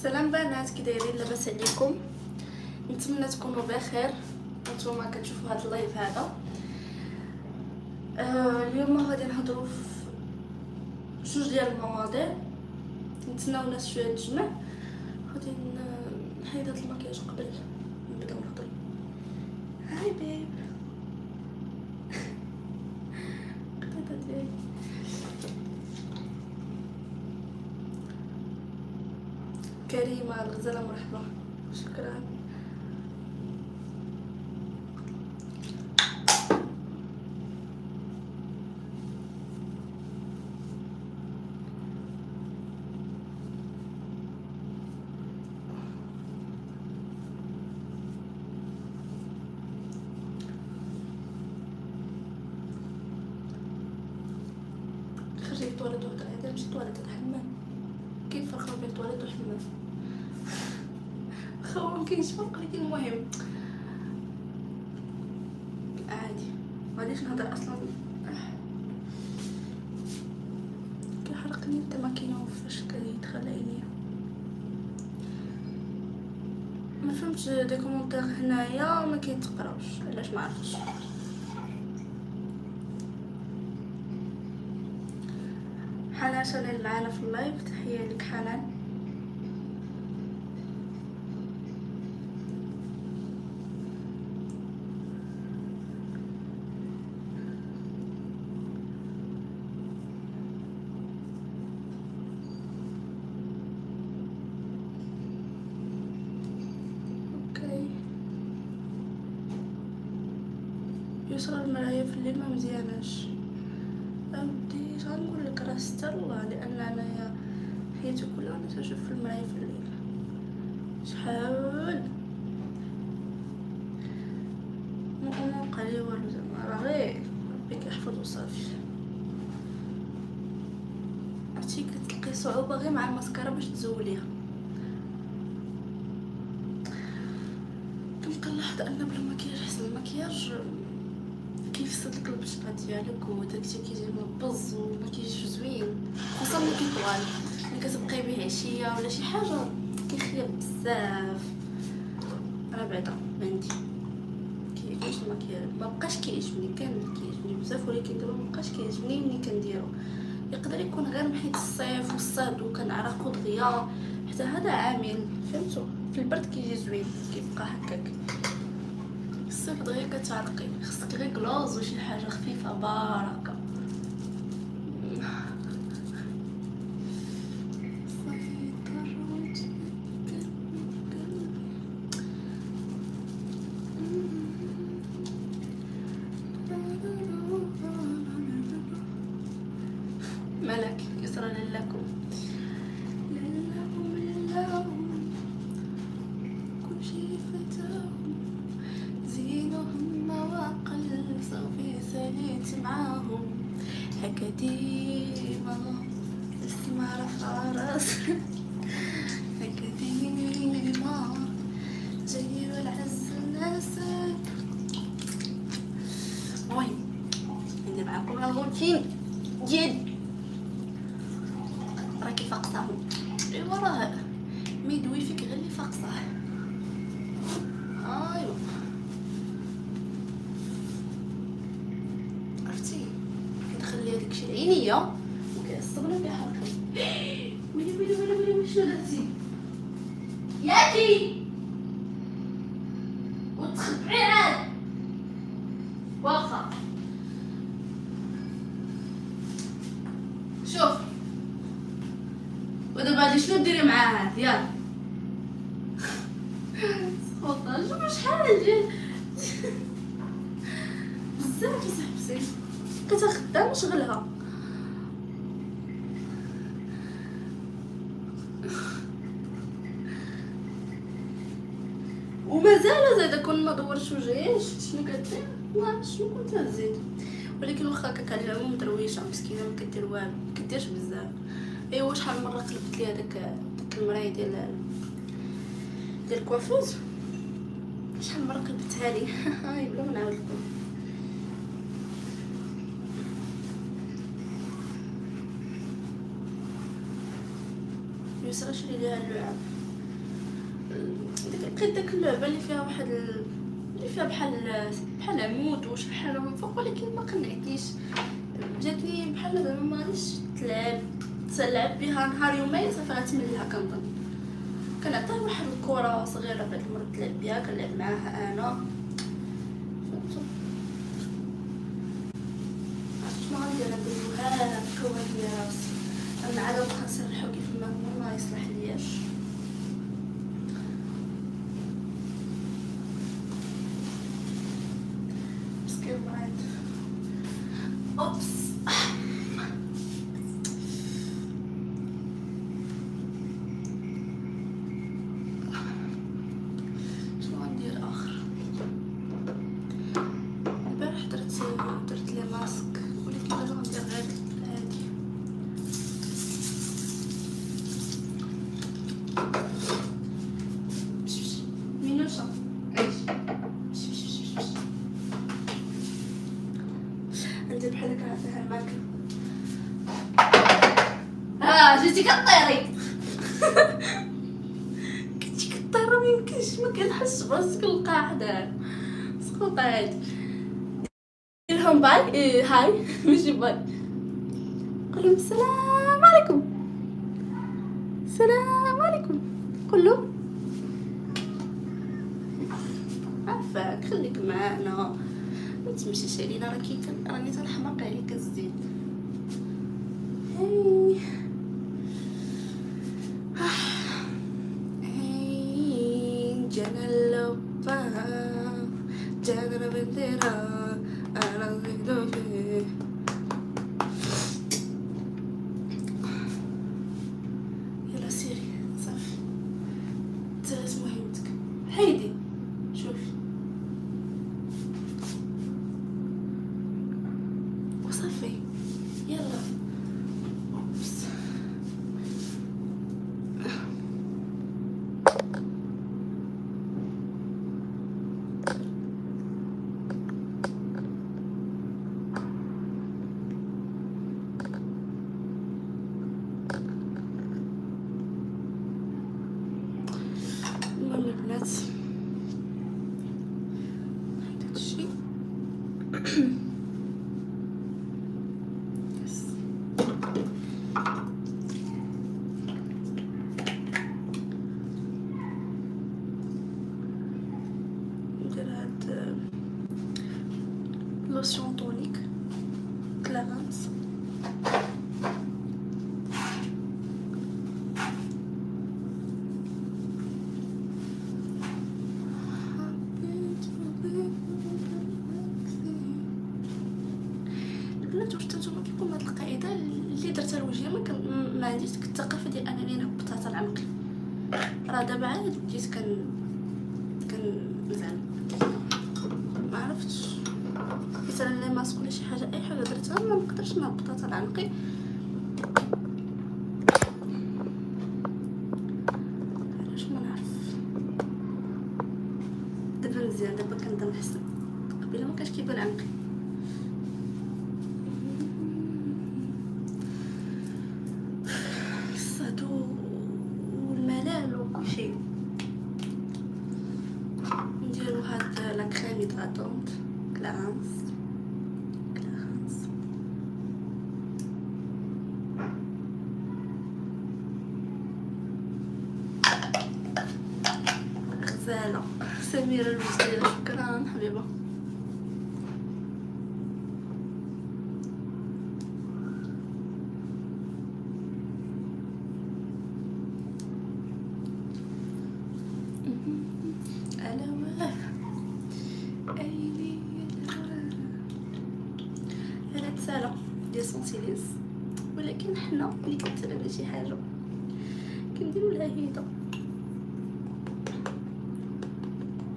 سلام بنات، كي دايرين؟ لاباس عليكم؟ نتمنى تكونوا بخير وانتم كتشوفوا هذا اللايف هذا. اليوم غادي نهضروا في جوج ديال المواضيع. نتسناو الناس شويه تجمع. غادي نحيد هذا المكياج قبل نبداو نهضروا. هاي بيب قطيطه ديالي. كريمه الغزاله مرحبا، شكرا. خرجي الطواليت وهضري. هذا ماشي طواليت، هذا حمام. كاين فرق بين الطواليت والحمام. خو مكاينش فرق، ولكن المهم عادي. مغاديش نهضر اصلا، كيحرقني التماكينه فاش كيدخل عينيا. ما فهمتش دي كومونتير هنايا ما كيتقراوش، علاش ما عرفتش. حنان شانيل معانا في اللايف، تحيه لك حنان. اوكي، يسرى المرايه في الليل ما مزياناش. اودي اش غنقول لك، راه ستر الله، لان انايا حياتي كلها انا تنشوف في المرايه في الليل. شحال ما بقى لي والو زعما، راه غير ربي كيحفظ وصافي. عرفتي كتلقي صعوبه غير مع الماسكارا باش تزوليها. كنبقى نلاحظ ان بلا مكياج احسن. المكياج كيفسد لك البشره ديالك وداكشي كيجي مبز وما كيجيش زوين، خصوصا ملي كيطوال. ملي كتبقاي به عشيه ولا شي حاجه كيخيب بزاف. راه بعدا عندي كيعجبنيش المكياج، ما بقاش كيعجبني. كان كيعجبني بزاف ولكن دابا ما بقاش كيعجبني ملي كنديرو. يقدر يكون غير من حيت الصيف والصهد وكنعرقو دغيا، حتى هذا عامل. فهمتوا؟ في البرد كيجي زوين، كيبقى هكاك. الصيف دغيا كتعرقي، خصك غير كلوز وشي حاجه خفيفه باركه. ملك يسرى لكم كل شي فتاهم، زينهم مواقل صافي ساليت معاهم. هكا ديما السما رافعة راسها، هكا ديما جاي والعز الناس. المهم ندير معاكم الروتين ديال راكي فاقصاهم. ايوا راه ما يدوي فيك غير اللي فاقصاه. ايوا عرفتي كتخلي هذاك الشيء عينيا وكيعصبنا كيحرقني. ويلي ويلي ويلي ويلي شنو درتي ياكي وتخبعي عاد واخا. شوف ودابا هادي شنو ديري معاه؟ يلا سخوطه. شوف شحال ديال بزاف صاحبتي بقيتها خدامه شغلها. ومازال زايده كون ما دورتش وجهي. شفت شنو كدير؟ لا شنو كنت نزيد، ولكن واخا هكاك على العموم درويشه مسكينه ما كدير والو، ما كديرش بزاف. ايوا شحال مره قلبت لي هذاك المرايه ديال الكوافوز، شحال مره قلبتها لي. هاي بلا ما نعاود لكم. يسرى شري ليها اللعاب. لقيت داك اللعبه اللي فيها واحد اللي فيها بحال عمود وشي حاجه من فوق، ولكن ما قنعتنيش. جاتني بحال زعما ما غاديش تلعب بها نهار يومين صافي غتملها كنظن. كنعطيه واحد الكره صغيره بعد المره تلعب بها، كنلعب معاها انا فهمتو. عرفت شنو غندير؟ نديرو هكا وهادي راسي انا عاد نبقى نسرحو كيف ما يصلح لياش. مسكين مريض. اوبس شنو غندير اخر؟ البارح درت لي ماسك، ولكن انا غندير غير هادي. مينوشا عيش. ندير بحال هكا نعطيها الماكله. جيتي كطيري. كنتي كطيري ميمكنش، ما كنحسش براسك القاعده سقوط عادي. دير لهم باي. هاي ماشي باي. قول لهم السلام عليكم. السلام عليكم. قول له عفاك خليك معانا ما تمشيش علينا، راني تنحماق عليك الزيت. جانا اللبة جانا البنديرة انا زيدو فيه. يلا سيري صافي ترس مهمتك. هيدي شوفي وصافي يلا. اوبس المهم البنات هادشي ندير هاد لوسيون طونيك كلارانس. البنات واش نتوما كيكون هاد القاعده اللي درتها لوجهي ما عنديش ديك الثقافه ديال انني نهبطها حتى العنق. راه دابا عاد بديت زعما ما عرفتش مثلا لي ماسك ولا شي حاجه اي حاجه درتها ما نقدرش نهبطها حتى العنقي. علاش ما نعرف. دابا مزيان، دابا كنظن احسن. قبيله ما كانش كيبان عنقي. الصدو والملال وكلشي. نديرو هاد لا كريم هيدراتونت كلارانس. غزاله سميره الوجديه شكرا حبيبه. هذا تسالى ديال سونسيليز، ولكن حنا ملي كنتسالى شي حاجه كنديرو لها هيدا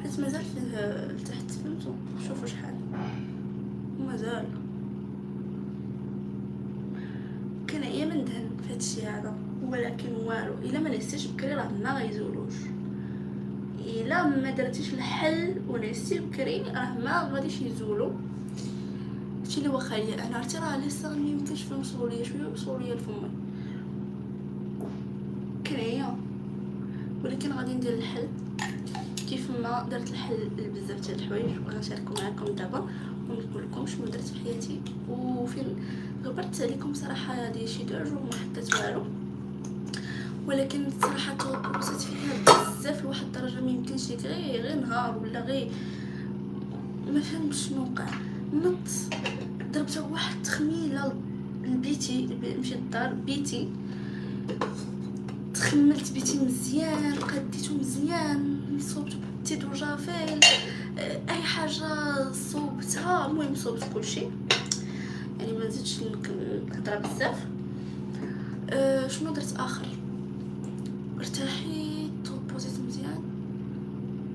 حيت مازال فيه لتحت فهمتو. شوفوا شحال مازال. كان ايام ندهن في هادشي هذا، ولكن والو الا ما نسيتش بكري راه ما غيزولوش. الا ما درتيش الحل ونسيت بكري راه ما غاديش يزولوا. هادشي اللي واخا ليا انا عرفتي راه لسه ميمكنش فيه مسؤوليه شويه مسؤوليه لفمي كريا، ولكن غادي ندير الحل كيف ما درت الحل لبزاف ديال الحوايج وغنشاركو معكم دابا ونقول لكم شنو درت في حياتي وفين غبرت عليكم صراحه. هذه شي دوج وما حطيت والو، ولكن صراحه توقفت فيها بزاف لواحد الدرجه ما يمكنش ليك غير نهار ولا غير ما فهمتش شنو وقع. نط ضربت واحد التخميله لبيتي، مشيت للدار بيتي تخملت بيتي مزيان، قديته مزيان، صوبت بتيت وجافيل اي حاجه صوبتها. المهم صوبت كلشي يعني ما نزيدش نهضر بزاف. شنو درت اخر؟ ارتحيت وبوزيت مزيان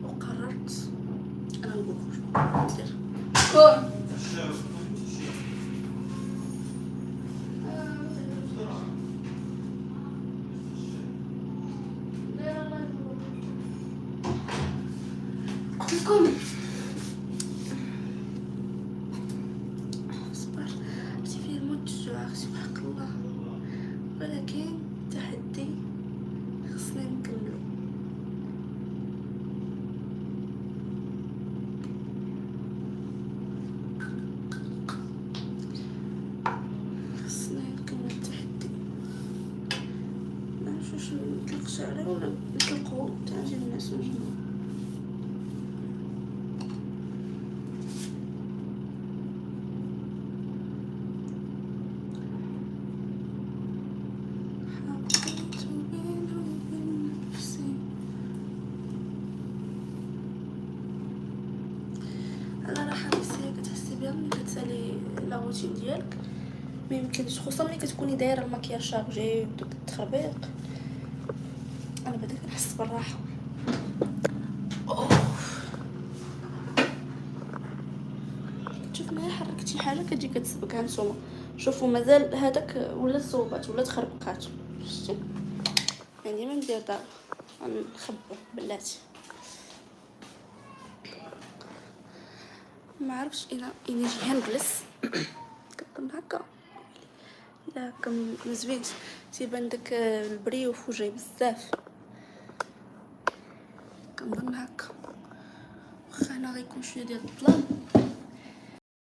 وقررت انا نقول لكم شنو ندير. لكم صبر بتي فيه الموت الجوع سبحان الله، ولكن تحدي خصنا نكملو. خصنا نكمل التحدي، ما نمشوش نطلق شعري ولا نطلقو تاع نجي الناس ونجنو. انا راحه نفسيه كتحسي بها ملي كتسالي لا روتين ديالك، ما يمكنش خصوصا ملي كتكوني دايره المكياج شارجي وداك التخربيق. انا بدا كنحس بالراحه. شوف ما حركت شي حاجه كتجي كتسبق. هانتوما شوفوا مازال هذاك ولا صوبات ولا تخربقات، شفتي يعني ما ندير دابا نخبو بلاتي. ما عرفتش انا جي هنجلس كنظن هكا لا كم زوينش تيبان داك البريو في وجهي بزاف. كنظن هكا واخا هنا غيكون شويه ديال الظلام